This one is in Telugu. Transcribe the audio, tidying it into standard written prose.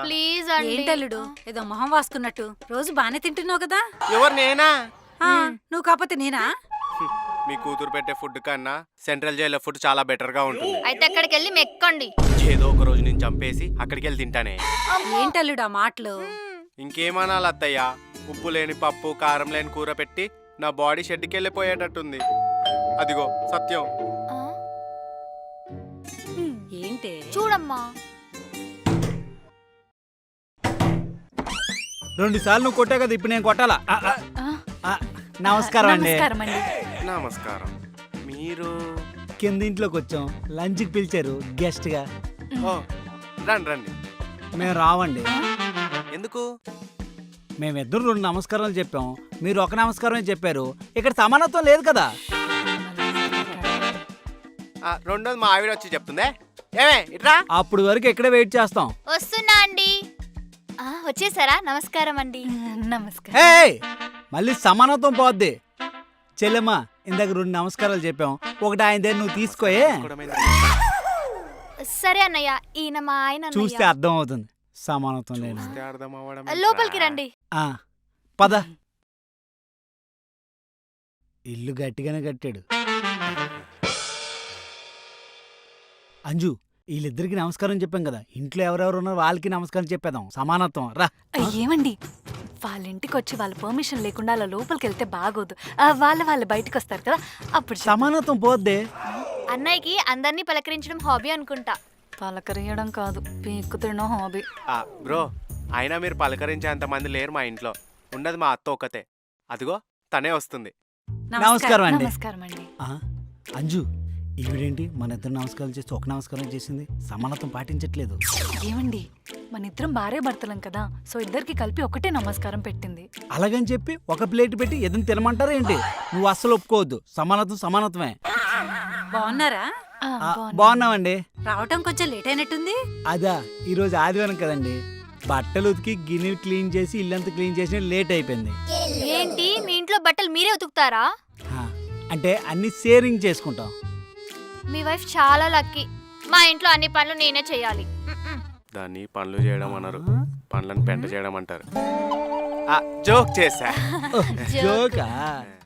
ప్లీజ్ అండి. ఏంటల్లుడు ఏదో మొహం వాసుకున్నట్టు రోజు బానే తింటున్నావు కదా. ఎవరు నేనా? నువ్వు కాకపోతే నేనా? మీ కూతురు పెట్టే ఫుడ్ కన్నా సెంట్రల్ జైల్లో ఫుడ్ చాలా బెటర్ గా ఉంటుంది. అయితే అక్కడికి వెళ్ళి మెక్కండి. ఏదో ఒక రోజు నేను చంపేసి అక్కడికి వెళ్ళి తింటానే. ఏంటల్లుడు ఆ మాటలు? ఇంకేమనాలి అత్తయ్య, ఉప్పు లేని పప్పు కారం లేని కూర పెట్టి నా బాడీ షెడ్కి వెళ్ళిపోయేటట్టుంది. అదిగో సత్యం. ఆ, ఏంటే చూడమ్మా. 2 సార్లు నువ్వు కొట్టావు కదా, ఇప్పుడు నేను కొట్టాలా? నమస్కారం అండి. నమస్కారం అండి. నమస్కారం. మీరు కింద ఇంట్లోకి వచ్చాం, లంచ్కి పిలిచారు గెస్ట్ గా. ఓ రండి రండి. మేము రావండి. ఎందుకు? మేమిద్దరు 2 నమస్కారాలు చెప్పాం, మీరు ఒక నమస్కారమే చెప్పారు. ఇక్కడ సమానత్వం లేదు కదా. రెండోది మా ఆవిడ వచ్చి చెప్తుందే. ఏమే ఇట్రా. అప్పుడు వరకు ఇక్కడే వెయిట్ చేస్తాం. వస్తున్నా అండి. వచ్చేసారా? నమస్కారం అండి. నమస్కారం. హే, మళ్ళీ సమానత్వం పోద్ది. చెల్లెమ్మా, ఇందాక 2 నమస్కారాలు చెప్పాం, ఒకటి ఆయన దగ్గర నువ్వు తీసుకోయే. సరే అన్నయ్య, ఈయన మా ఆయన అన్నయ్య. చూస్తే అర్థం అవుతుంది సమానత్వం లేదు. లోపలికి రండి. పద. ఇల్లు గట్టిగానే కట్టాడు. అంజు, వీళ్ళిద్దరికి నమస్కారం చెప్పాం కదా, ఇంట్లో ఎవరెవరు ఉన్నారో వాళ్ళకి నమస్కారం చెప్పేద్దాం. సమానత్వం రా. ఏమండి, వాళ్ళ ఇంటికి వచ్చి వాళ్ళ పర్మిషన్ లేకుండా అలా లోపలికి వెళ్తే బాగోదు. వాళ్ళు బయటకు వస్తారు కదా, అప్పుడు సమానత్వం పోద్దే. అన్నయ్యకి అందరినీ పలకరించడం హాబీ అనుకుంటా. పలకరియడం కాదు, పీక్కు తినడం హాబీ. బ్రో, అయినా మీరు పలకరించేంత మంది లేరు మా ఇంట్లో. ఉండదు మా అత్త ఒక్కతే. అదిగో తనే వస్తుంది. నమస్కారం అండి. నమస్కారం అండి. అంజు, ఈవిడేంటి మన ఇద్దరు నమస్కారం చేసి ఒక నమస్కారం చేసింది? సమానత్వం పాటించట్లేదు. ఏమండి, మన ఇద్దరం భార్య భర్తలం కదా, సో ఇద్దరికి కలిపి ఒకటే నమస్కారం పెట్టింది. అలాగని చెప్పి ఒక ప్లేట్ పెట్టి ఏదైనా తినమంటారా ఏంటి? నువ్వు అస్సలు ఒప్పుకోవద్దు. సమానత్వం సమానత్వమే. బాగున్నారా? బాగున్నామండి. రావటం కొంచెం లేట్ అయినట్టుంది. అదా, ఈరోజు ఆదివారం కదండి, బట్టలు ఉతికి గిన్నె క్లీన్ చేసి ఇల్లంతా క్లీన్ చేసి లేట్ అయిపోయింది. ఏంటి, మీ ఇంట్లో బట్టలు మీరే ఉతుకుతారా? అంటే అన్ని షేరింగ్ చేసుకుంటాం. మీ వైఫ్ చాలా లక్కీ. మా ఇంట్లో అన్ని పనులు నేనే చేయాలి. దాన్ని పనులు చేయడం అన్నారు, పనులను పెంట చేయడం అంటారు. జోక్ చేశా. జోకా?